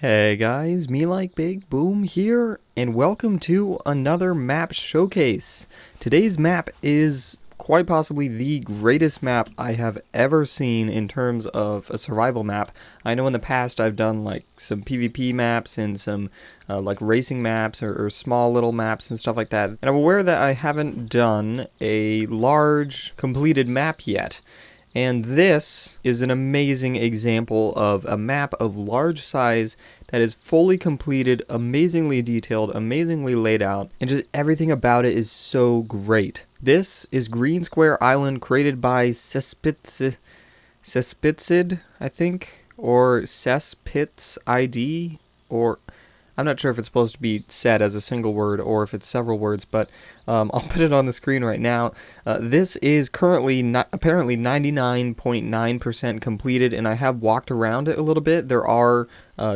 Hey guys, me like Big Boom here, and welcome to another map showcase. Today's map is quite possibly the greatest map I have ever seen in terms of a survival map. I know in the past I've done like some PvP maps and some like racing maps or small little maps and stuff like that. And I'm aware that I haven't done a large completed map yet. And this is an amazing example of a map of large size that is fully completed, amazingly detailed, amazingly laid out, and just everything about it is so great. This is Green Square Island, created by Cespitsid, I think, or Cespitz ID, or I'm not sure if it's supposed to be said as a single word or if it's several words, but I'll put it on the screen right now. This is currently apparently 99.9% completed, and I have walked around it a little bit. There are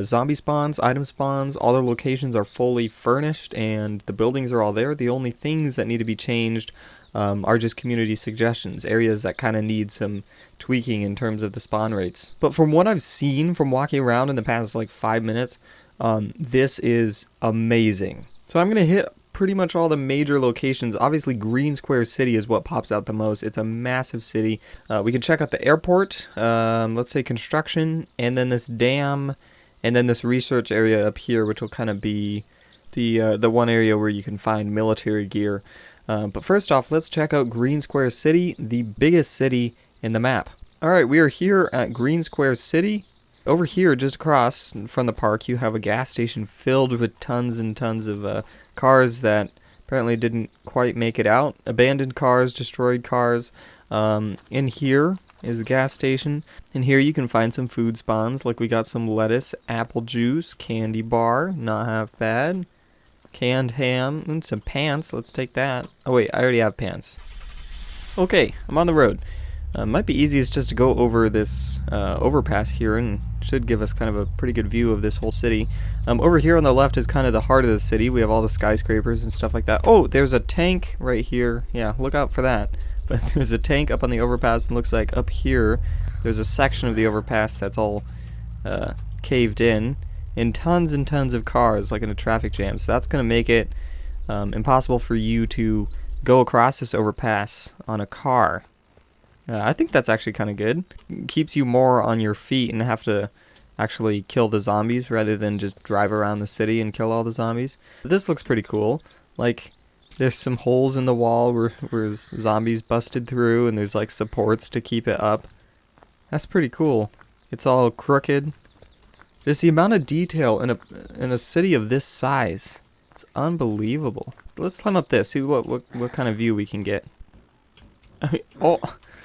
zombie spawns, item spawns, all the locations are fully furnished, and the buildings are all there. The only things that need to be changed are just community suggestions, areas that kind of need some tweaking in terms of the spawn rates. But from what I've seen from walking around in the past like 5 minutes, this is amazing. So I'm going to hit pretty much all the major locations. Obviously Green Square City is what pops out the most. It's a massive city. We can check out the airport, let's say construction, and then this dam, and then this research area up here, which will kind of be the one area where you can find military gear. But first off, let's check out Green Square City, the biggest city in the map. Alright, we are here at Green Square City. Over here, just across from the park, you have a gas station filled with tons and tons of cars that apparently didn't quite make it out. Abandoned cars, destroyed cars. In here is a gas station. In here you can find some food spawns, like we got some lettuce, apple juice, candy bar, not half bad. Canned ham, and some pants, let's take that. Oh wait, I already have pants. Okay, I'm on the road. Might be easiest just to go over this overpass here, and should give us kind of a pretty good view of this whole city. Over here on the left is kind of the heart of the city. We have all the skyscrapers and stuff like that. Oh, there's a tank right here. Yeah, look out for that. But there's a tank up on the overpass, and looks like up here there's a section of the overpass that's all caved in, and tons of cars, like in a traffic jam. So that's going to make it impossible for you to go across this overpass on a car. I think that's actually kind of good. It keeps you more on your feet and have to actually kill the zombies rather than just drive around the city and kill all the zombies. This looks pretty cool. Like, there's some holes in the wall where zombies busted through, and there's like supports to keep it up. That's pretty cool. It's all crooked. Just the amount of detail in a city of this size. It's unbelievable. Let's climb up this, see what kind of view we can get. I mean, oh,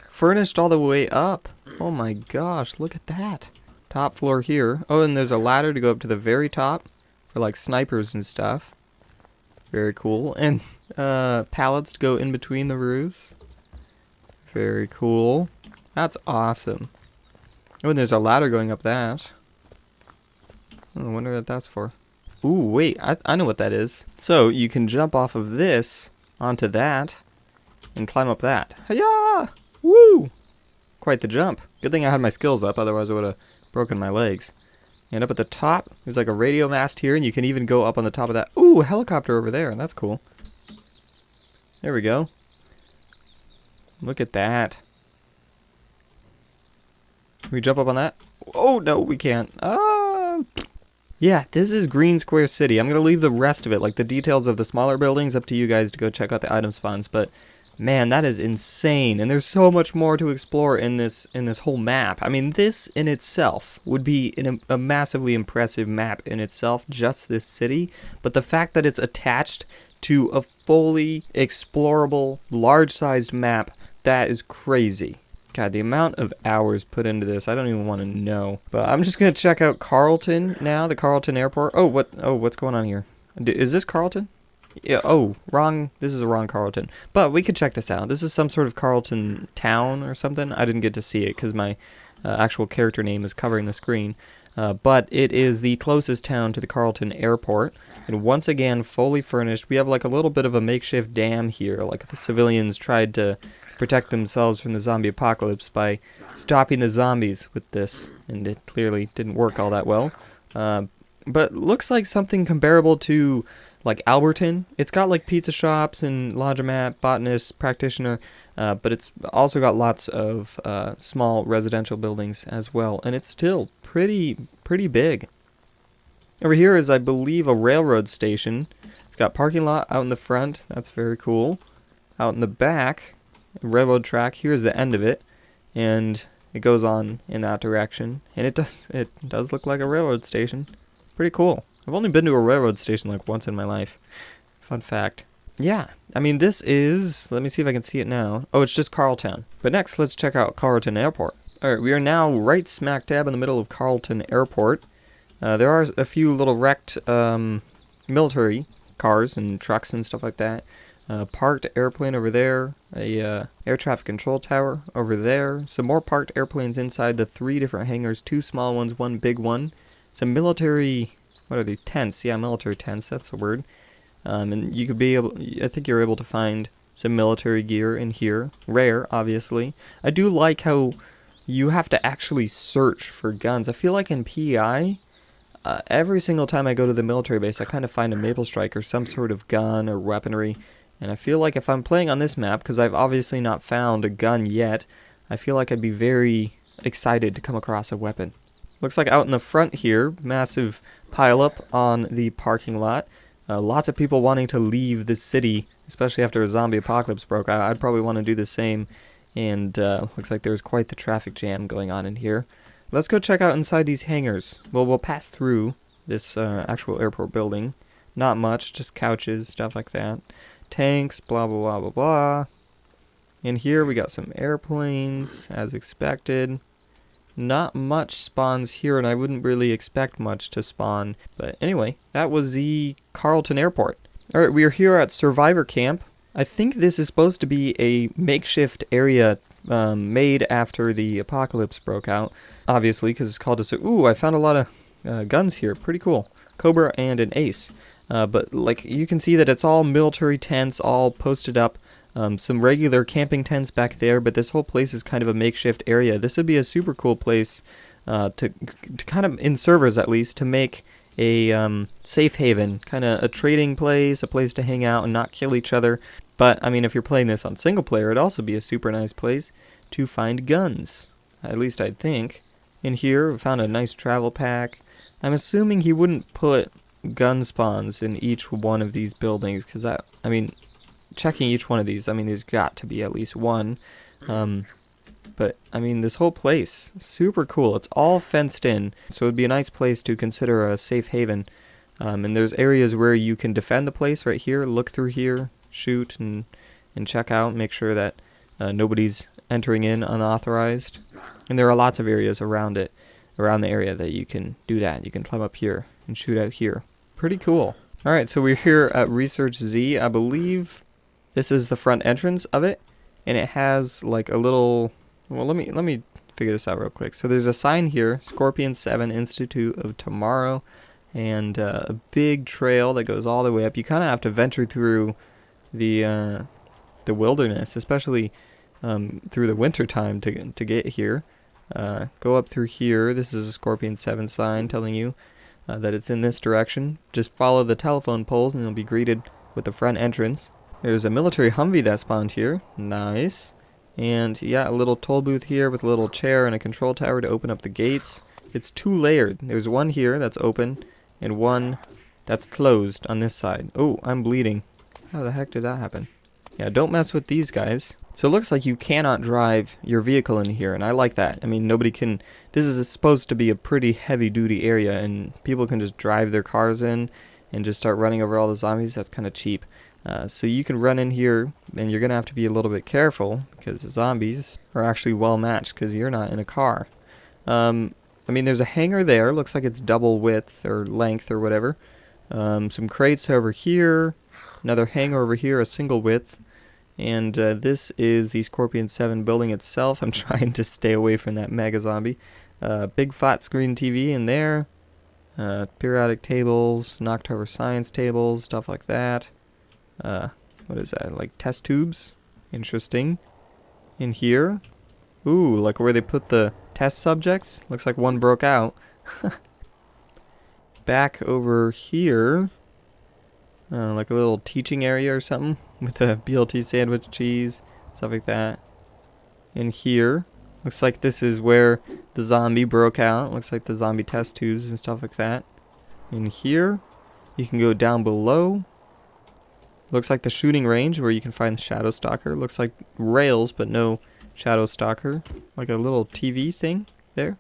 furnished all the way up. Oh my gosh, look at that. Top floor here. Oh, and there's a ladder to go up to the very top for like snipers and stuff. Very cool. And pallets to go in between the roofs. Very cool. That's awesome. Oh, and there's a ladder going up that. Oh, I wonder what that's for. Ooh, wait, I know what that is. So you can jump off of this onto that and climb up that. Hiya! Woo! Quite the jump. Good thing I had my skills up, otherwise I would have broken my legs. And up at the top, there's like a radio mast here, and you can even go up on the top of that. Ooh, a helicopter over there. That's cool. There we go. Look at that. Can we jump up on that? Oh, no, we can't. Yeah, this is Green Square City. I'm going to leave the rest of it, like the details of the smaller buildings, up to you guys to go check out the item spawns, but man, that is insane, and there's so much more to explore in this whole map. I mean, this in itself would be a massively impressive map in itself, just this city, but the fact that it's attached to a fully explorable, large-sized map, that is crazy. God, the amount of hours put into this, I don't even want to know. But I'm just going to check out Carlton now, the Carlton Airport. Oh, what's going on here? Is this Carlton? Yeah, oh, wrong. This is the wrong Carlton. But we could check this out. This is some sort of Carlton town or something. I didn't get to see it because my actual character name is covering the screen. But it is the closest town to the Carlton Airport. And once again, fully furnished. We have like a little bit of a makeshift dam here. Like the civilians tried to protect themselves from the zombie apocalypse by stopping the zombies with this. And it clearly didn't work all that well. but looks like something comparable to like Alberton. It's got like pizza shops and laundromat, botanist, practitioner, but it's also got lots of small residential buildings as well, and it's still pretty big. Over here is, I believe, a railroad station. It's got parking lot out in the front. That's very cool. Out in the back, railroad track. Here's the end of it, and it goes on in that direction. And it does look like a railroad station. Pretty cool. I've only been to a railroad station like once in my life. Fun fact. Yeah, I mean, this is, let me see if I can see it now. Oh, it's just Carlton. But next, let's check out Carlton Airport. Alright, we are now right smack dab in the middle of Carlton Airport. There are a few little wrecked military cars and trucks and stuff like that. Parked airplane over there. A air traffic control tower over there. Some more parked airplanes inside the 3 different hangars. 2 small ones, 1 big one. Some military, what are these? Tents. Yeah, military tents, that's the word. And you could be able, I think you're able to find some military gear in here. Rare, obviously. I do like how you have to actually search for guns. I feel like in PEI, every single time I go to the military base, I kind of find a Maple Strike or some sort of gun or weaponry. And I feel like if I'm playing on this map, because I've obviously not found a gun yet, I feel like I'd be very excited to come across a weapon. Looks like out in the front here, massive pileup on the parking lot. Lots of people wanting to leave the city, especially after a zombie apocalypse broke out. I'd probably want to do the same. And looks like there's quite the traffic jam going on in here. Let's go check out inside these hangars. Well, we'll pass through this actual airport building. Not much, just couches, stuff like that. Tanks, blah, blah, blah, blah, blah. In here we got some airplanes, as expected. Not much spawns here, and I wouldn't really expect much to spawn. But anyway, that was the Carlton Airport. Alright, we are here at Survivor Camp. I think this is supposed to be a makeshift area made after the apocalypse broke out. Obviously, because it's called a... Ooh, I found a lot of guns here. Pretty cool. Cobra and an Ace. But like you can see that it's all military tents, all posted up. Some regular camping tents back there, but this whole place is kind of a makeshift area. This would be a super cool place to kind of, in servers at least, to make a safe haven. Kind of a trading place, a place to hang out and not kill each other. But, I mean, if you're playing this on single player, it'd also be a super nice place to find guns. At least I'd think. In here, we found a nice travel pack. I'm assuming he wouldn't put gun spawns in each one of these buildings, because I mean, checking each one of these, I mean, there's got to be at least one. But, I mean, this whole place, super cool. It's all fenced in, so it'd be a nice place to consider a safe haven. And there's areas where you can defend the place right here, look through here, shoot, and check out, make sure that nobody's entering in unauthorized. And there are lots of areas around it, around the area that you can do that. You can climb up here and shoot out here. Pretty cool. Alright, so we're here at Research Z. I believe this is the front entrance of it, and it has like a little... Well, let me figure this out real quick. So there's a sign here, Scorpion 7 Institute of Tomorrow, and a big trail that goes all the way up. You kind of have to venture through the wilderness, especially through the winter time to get here. Go up through here. This is a Scorpion 7 sign telling you that it's in this direction. Just follow the telephone poles and you'll be greeted with the front entrance. There's a military Humvee that spawned here. Nice. And yeah, a little toll booth here with a little chair and a control tower to open up the gates. It's 2-layered. There's one here that's open and one that's closed on this side. Oh, I'm bleeding. How the heck did that happen? Yeah, don't mess with these guys. So it looks like you cannot drive your vehicle in here, and I like that. I mean, nobody can... This is supposed to be a pretty heavy-duty area, and people can just drive their cars in and just start running over all the zombies. That's kind of cheap. So you can run in here, and you're going to have to be a little bit careful, because the zombies are actually well-matched, because you're not in a car. I mean, there's a hangar there. Looks like it's double width, or length, or whatever. Some crates over here. Another hangar over here, a single width. And this is the Scorpion 7 building itself. I'm trying to stay away from that mega zombie. Big flat screen TV in there. Periodic tables, Noctober science tables, stuff like that. What is that? Like test tubes? Interesting. In here. Ooh, like where they put the test subjects. Looks like one broke out. back over here, like a little teaching area or something with a BLT sandwich, cheese, stuff like that. In here, looks like this is where the zombie broke out. Looks like the zombie test tubes and stuff like that. In here, you can go down below. Looks like the shooting range where you can find the Shadow Stalker. Looks like rails, but no Shadow Stalker. Like a little TV thing there.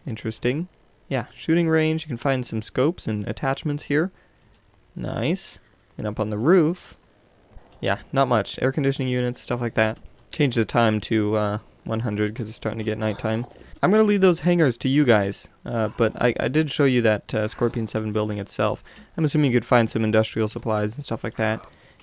Interesting. Yeah, shooting range. You can find some scopes and attachments here. Nice. And up on the roof, yeah, not much. Air conditioning units, stuff like that. Change the time to 100 because it's starting to get nighttime. I'm going to leave those hangars to you guys, but I did show you that Scorpion 7 building itself. I'm assuming you could find some industrial supplies and stuff like that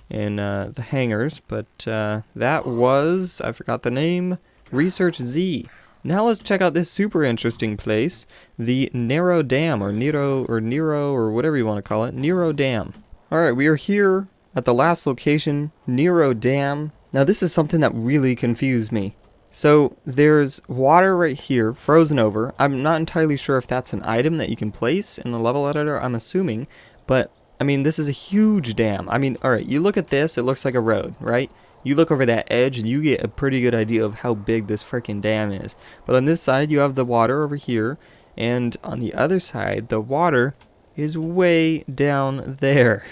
in the hangars, but that was, I forgot the name, Research Z. Now let's check out this super interesting place, the Nero Dam, or Nero, or whatever you want to call it, Nero Dam. Alright, we are here at the last location, Nero Dam. Now this is something that really confused me. So there's water right here, frozen over. I'm not entirely sure if that's an item that you can place in the level editor, I'm assuming. But, I mean, this is a huge dam. I mean, alright, you look at this, it looks like a road, right? You look over that edge and you get a pretty good idea of how big this freaking dam is. But on this side, you have the water over here. And on the other side, the water is way down there.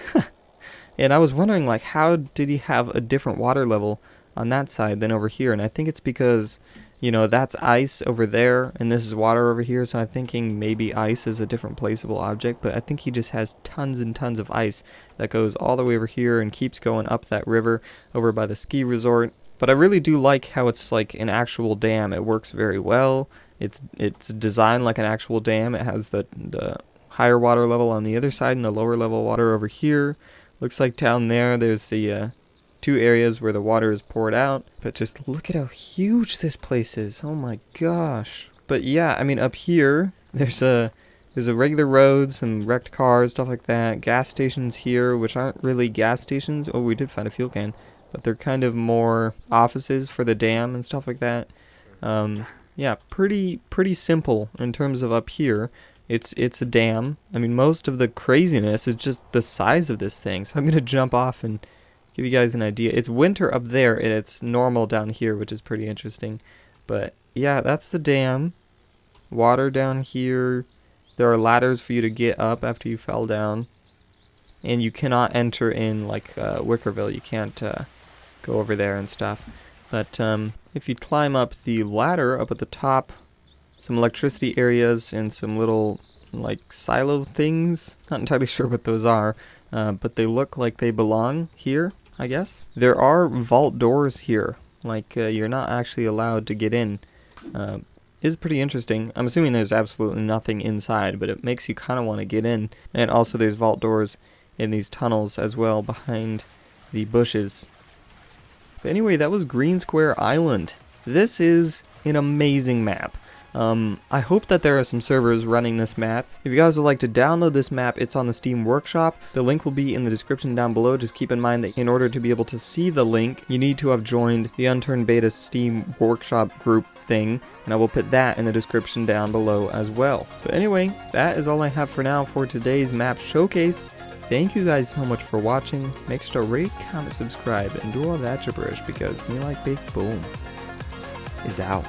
And I was wondering, like, how did he have a different water level on that side than over here? And I think it's because, you know, that's ice over there and this is water over here, so I'm thinking maybe ice is a different placeable object, but I think he just has tons and tons of ice that goes all the way over here and keeps going up that river over by the ski resort. But I really do like how it's like an actual dam. It works very well. It's designed like an actual dam. It has the higher water level on the other side and the lower level water over here. Looks like down there's the two areas where the water is poured out. But just look at how huge this place is. Oh my gosh. But yeah, I mean, up here there's a regular road, some wrecked cars, stuff like that. Gas stations here, which aren't really gas stations. Oh, we did find a fuel can, but they're kind of more offices for the dam and stuff like that. Yeah, pretty simple in terms of up here. It's a dam. I mean, most of the craziness is just the size of this thing. So I'm gonna jump off and give you guys an idea. It's winter up there and it's normal down here, which is pretty interesting. But yeah, that's the dam. Water down here. There are ladders for you to get up after you fell down. And you cannot enter in like Wickerville. You can't go over there and stuff. But if you climb up the ladder up at the top, some electricity areas and some little like silo things. Not entirely sure what those are, but they look like they belong here, I guess. There are vault doors here. Like you're not actually allowed to get in. Is pretty interesting. I'm assuming there's absolutely nothing inside, but it makes you kind of want to get in. And also there's vault doors in these tunnels as well behind the bushes. But anyway, that was Green Square Island. This is an amazing map. I hope that there are some servers running this map. If you guys would like to download this map, it's on the Steam Workshop. The link will be in the description down below. Just keep in mind that in order to be able to see the link, you need to have joined the Unturned Beta Steam Workshop group thing, and I will put that in the description down below as well. But anyway, that is all I have for now for today's map showcase. Thank you guys so much for watching. Make sure to rate, comment, subscribe, and do all that gibberish because Me Like Big Boom is out.